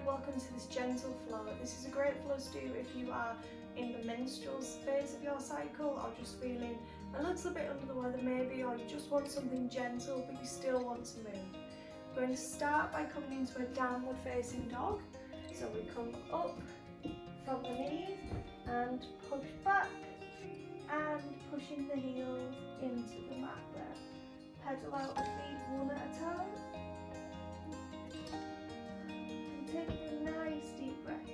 welcome to this gentle flow. This is a great flow to do if you are in the menstrual phase of your cycle, or just feeling a little bit under the weather maybe, or you just want something gentle but you still want to move. We're going to start by coming into a downward facing dog. So we come up from the knees and push back and pushing the heels into the mat there. Pedal out the feet one at a time. And taking a nice deep breath,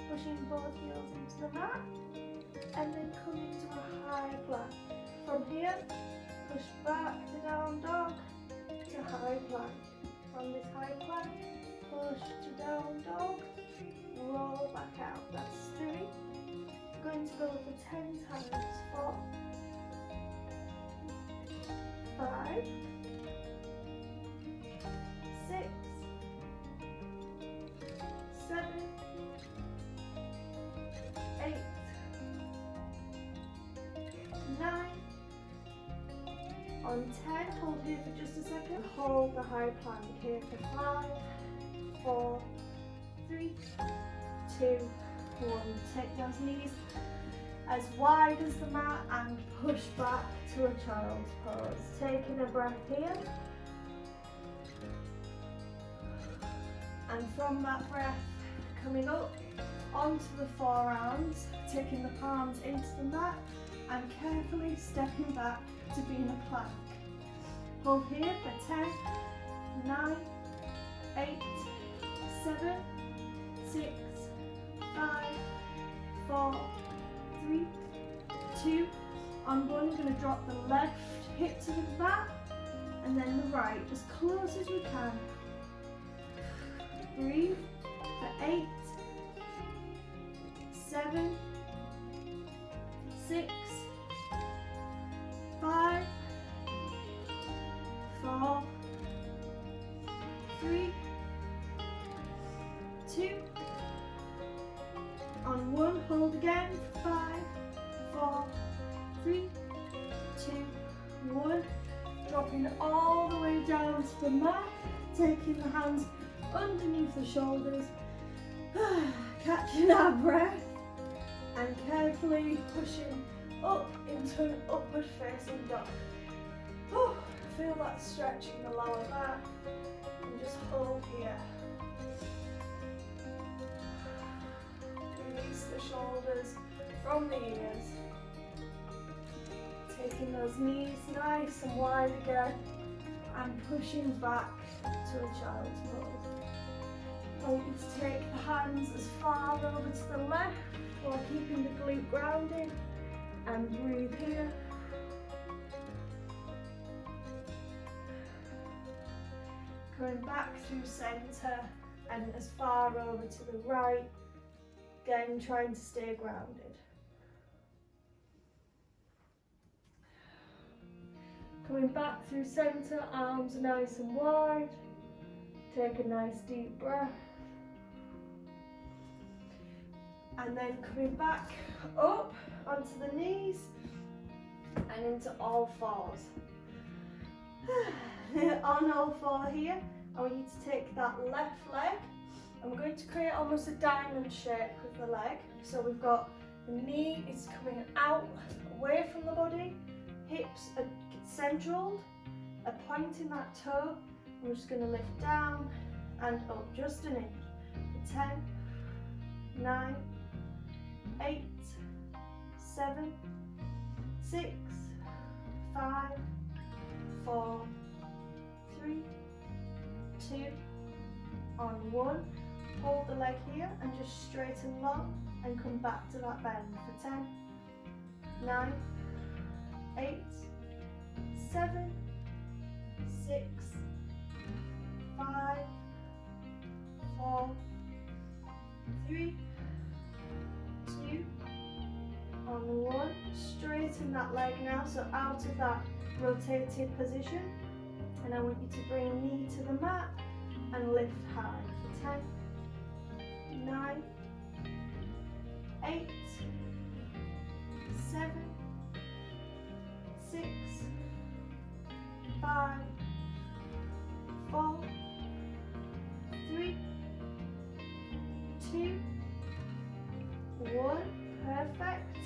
pushing both heels into the mat, and then come into a high plank. From here, push back to down dog to high plank. From this high plank, push to down dog, roll back out. That's 3. We're going to go for 10 times. 4, 5, 6, 7, 8, 9. On 10, hold here for just a second. Hold the high plank here for 5, 4, 3, 2, 1. Take those knees as wide as the mat and push back to a child's pose. Taking a breath here. And from that breath, coming up onto the forearms, taking the palms into the mat and carefully stepping back to be in a plank. Hold here for 10, 9, 8, 7, 6, 5, 4, 3, 2. On 1, we're going to drop the left hip to the mat and then the right as close as we can. Breathe for 8, 7, 6, 5, 4, 3, 2. On 1, hold again. 5, 4, 3, 2, 1. Dropping all the way down to the mat. Taking the hands underneath the shoulders. Catching our breath. And carefully pushing up into an upward facing dog. Feel that stretch in the lower back. And just hold here. Release the shoulders from the ears. Taking those knees nice and wide again and pushing back to a child's pose. I want you to take the hands as far over to the left while keeping the glute grounded, and breathe here. Going back through centre and as far over to the right. Again, trying to stay grounded. Coming back through centre, arms nice and wide. Take a nice deep breath. And then coming back up onto the knees and into all fours. On all 4 here, I want you to take that left leg. And we're going to create almost a diamond shape with the leg. So we've got the knee is coming out away from the body, hips are centraled, a point in that toe. I'm just going to lift down and up just an inch. 10, 9, 8, 7, 6, 5, 4, 3, 2, on 1. Hold the leg here and just straighten long and come back to that bend for 10, 9, 8, 7, 6, 5, 4, 3, 2, on 1. Straighten that leg now, so out of that rotated position. And I want you to bring knee to the mat and lift high for 10, 9, 8, 7, 6, 5, 4, 3, 2, 1, perfect.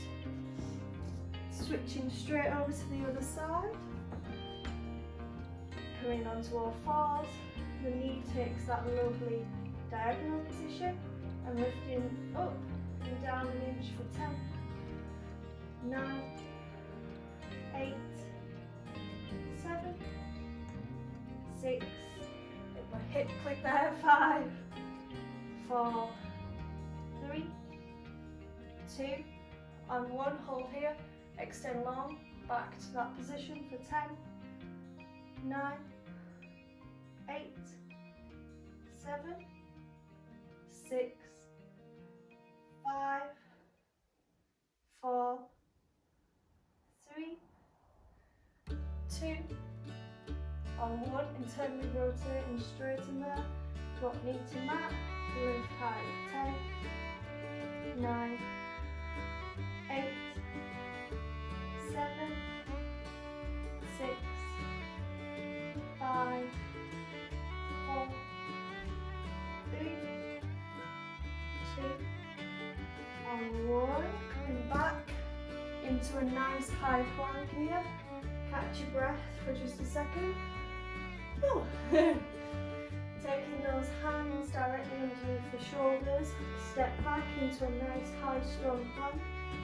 Switching straight over to the other side. Coming onto all fours, the knee takes that lovely diagonal position and lifting up and down an inch for 10, 9, 8, 7, 6, hit my hip click there, 5, 4, 3, 2, on 1, hold here, extend long, back to that position for 10, 9, 8, 7, 6, 5, 4, 3, 2, on 1, internally rotating straight in there, drop knee to mat, lift high, 10, 9, 8, 7, 6, 5, 4, 3, 2, on 1, coming back into a nice high plank here. Catch your breath for just a second. Taking those hands directly underneath the shoulders, step back into a nice high strong plank,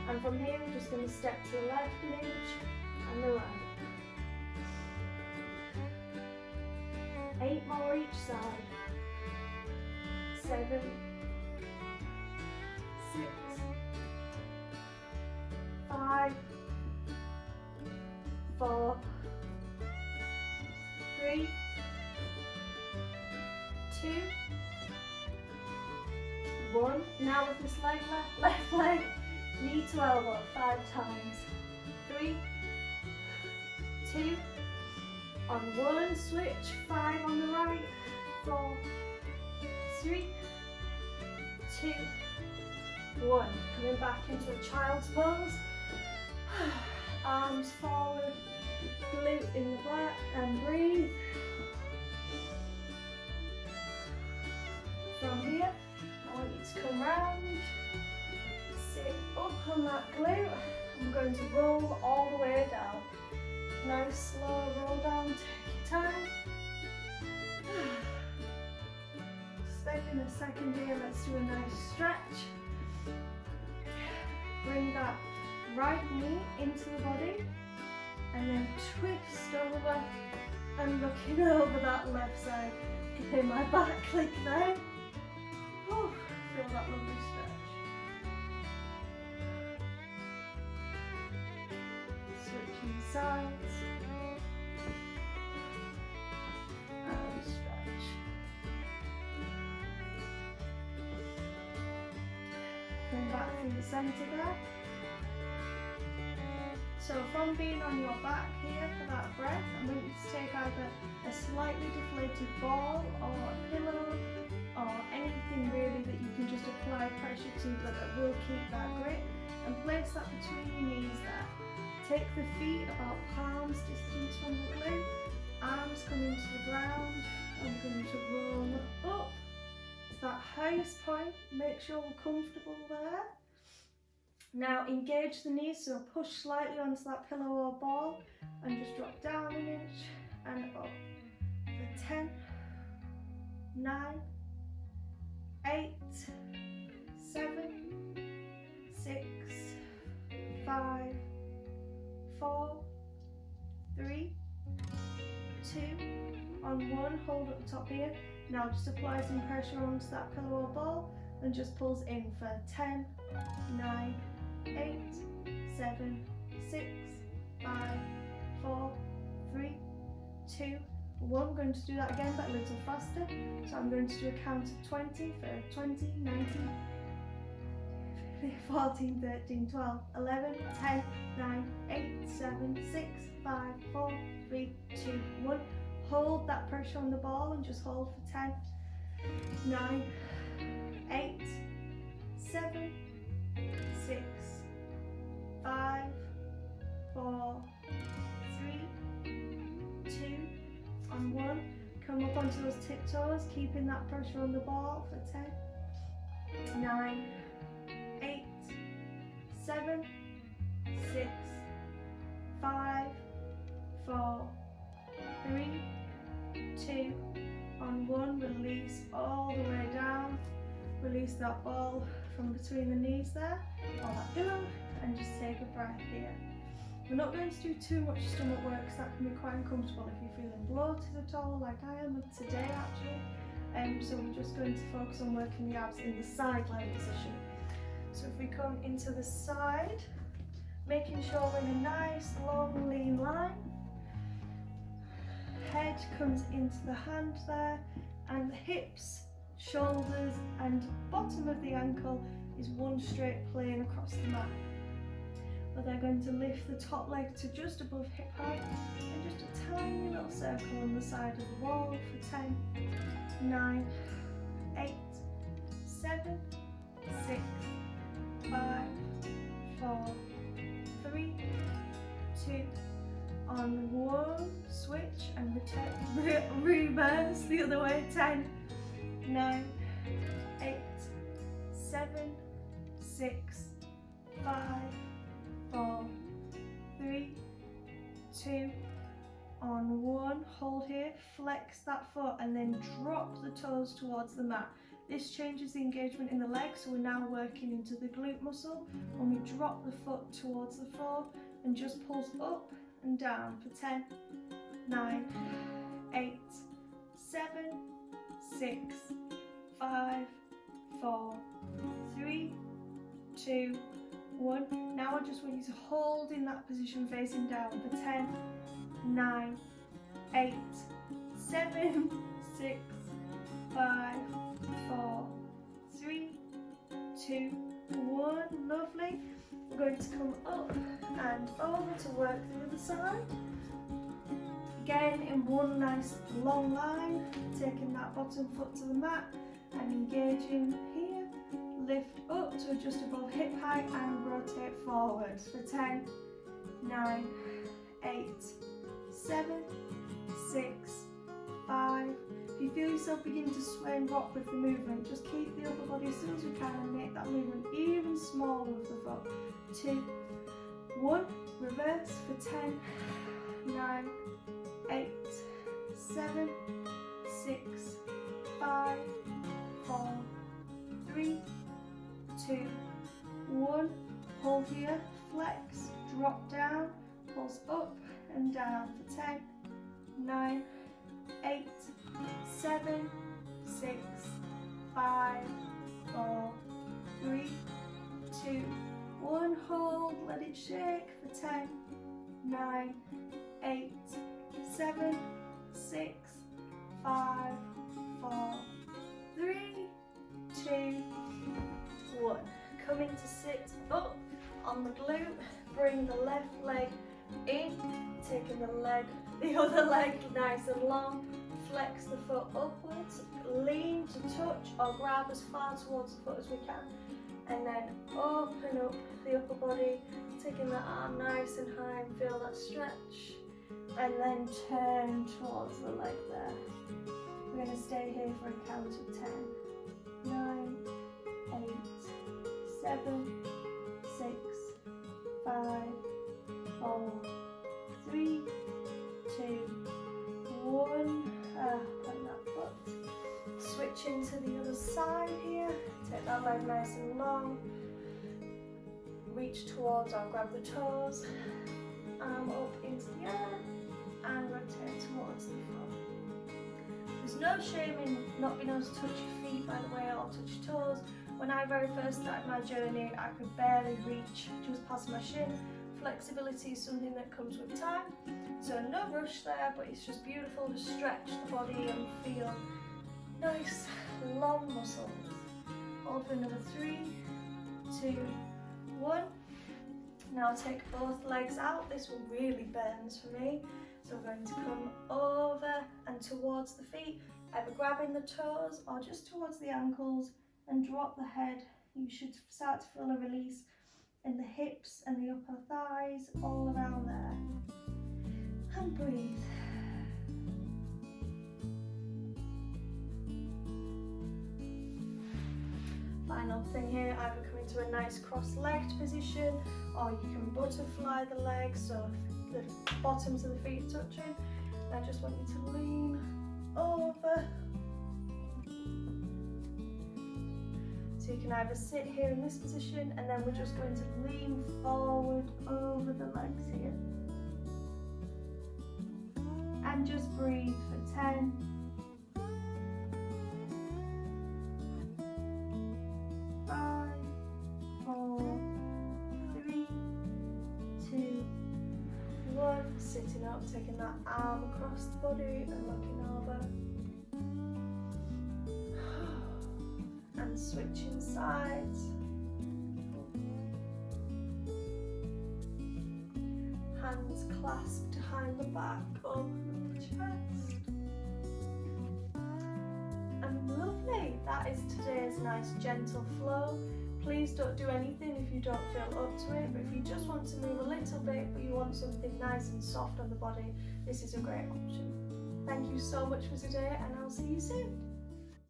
and from here we're just going to step to the left an inch and the right. 8 more each side. 7, 6, 5, 4, 3, 2, 1. Now with this leg, left leg, knee to elbow 5 times. 3, 2, on 1, switch, 5 on the right, 4, 3, 2, 1. Coming back into a child's pose. Arms forward, glute in the back, and breathe. From here, I want you to come round, sit up on that glute. I'm going to roll all the way down. Nice slow roll down, take your time. Spending a second here, let's do a nice stretch. Bring that right knee into the body and then twist over and looking over that left side. Getting my back click there. Oh, feel that lovely stretch. Switching sides. And stretch. Come back through the centre there. So from being on your back here for that breath, I want you to take either a slightly deflated ball or a pillow or anything really that you can just apply pressure to that will keep that grip, and place that between your knees there. Take the feet about palms distance from the glute, arms coming to the ground. I'm going to roll up to that highest point, make sure we're comfortable there. Now engage the knees, so push slightly onto that pillow or ball and just drop down an inch and up for 10, 9, 8, 7, 6, 5, 4, 3, 2, on 1, hold up the top here. Now just apply some pressure onto that pillow or ball and just pulls in for 10, 9, 8, 7, 6, 5, 4, 3, 2, 1. I'm going to do that again but a little faster. So I'm going to do a count of 20 for 20, 19, 14, 13, 12, 11, 10, 9, 8, 7, 6, 5, 4, 3, 2, 1. Hold that pressure on the ball and just hold for 10, 9, 8, 7, 6, 5, 4, 3, 2, on 1. Come up onto those tiptoes, keeping that pressure on the ball for 10, 9, 8, 7, 6, 5, 4, 3, 2, on 1, release all the way down. Release that ball from between the knees there, or that pillow, and just take a breath here. We're not going to do too much stomach work because that can be quite uncomfortable if you're feeling bloated at all, like I am today actually. So we're just going to focus on working the abs in the side leg position. So if we come into the side, making sure we're in a nice long lean line. Head comes into the hand there, and the hips, shoulders and bottom of the ankle is one straight plane across the mat. But they're going to lift the top leg to just above hip height and just a tiny little circle on the side of the wall for 10, 9, 8, 7, 6, 5, 4, 3, 2, on 1, switch and return, reverse the other way, 10, 9, 8, 7, 6, 5, 4, 3, 2, on 1, hold here, flex that foot and then drop the toes towards the mat. This changes the engagement in the leg, so we're now working into the glute muscle. When we drop the foot towards the floor and just pulls up and down for 10, 9, 8, 7, 6, 5, 4, 3, 2, 1. Now I just want you to hold in that position facing down for 10, 9, 8, 7, 6, 5, 4, 3, 2, 1. Lovely. We're going to come up and over to work the other side. Again in one nice long line, taking that bottom foot to the mat and engaging here. Lift up to just above hip height and rotate forwards for 10, 9, 8, 7, 6, 5. If you feel yourself begin to sway and rock with the movement, just keep the upper body as still as you can and make that movement even smaller with the foot. 2, 1, reverse for 10, 9, 8, 7, 6, 5, 4, 3, 2, 1. Hold here, flex, drop down, pulse up and down for 10, 9, 8, 7, 6, 5, 4, 3, 2, 1. Hold, let it shake for 10, 9, 8, 7, 6, 5, 4, 3, 2, 1. Coming to sit up on the glute, bring the left leg in, taking the other leg nice and long, flex the foot upwards, lean to touch or grab as far towards the foot as we can, and then open up the upper body, taking the arm nice and high and feel that stretch, and then turn towards the leg there. We're going to stay here for a count of 10, 9, 8, 7, 6, 5, 4, 3, 2, 1. Put that foot. Switch into the other side here. Take that leg nice and long. Reach towards or grab the toes. Arm up into the air and rotate towards the floor. There's no shame in not being able to touch your feet, by the way, or touch your toes. When I very first started my journey, I could barely reach just past my shin. Flexibility is something that comes with time, so no rush there, but it's just beautiful to stretch the body and feel nice long muscles. Hold for another 3, 2, 1. Now take both legs out. This one really burns for me, so we're going to come over and towards the feet, either grabbing the toes or just towards the ankles, and drop the head. You should start to feel a release in the hips and the upper thighs, all around there. And breathe. final thing here, either come into a nice cross-legged position, or you can butterfly the legs so the bottoms of the feet are touching. And I just want you to lean over. So you can either sit here in this position, and then we're just going to lean forward over the legs here. And just breathe for 10. 5, 4, 3, 2, 1. Sitting up, taking that arm across the body and looking over. And switching sides. Hands clasped behind the back, over the chest. And lovely, that is today's nice gentle flow. Please don't do anything if you don't feel up to it, but if you just want to move a little bit but you want something nice and soft on the body, this is a great option. Thank you so much for today, and I'll see you soon.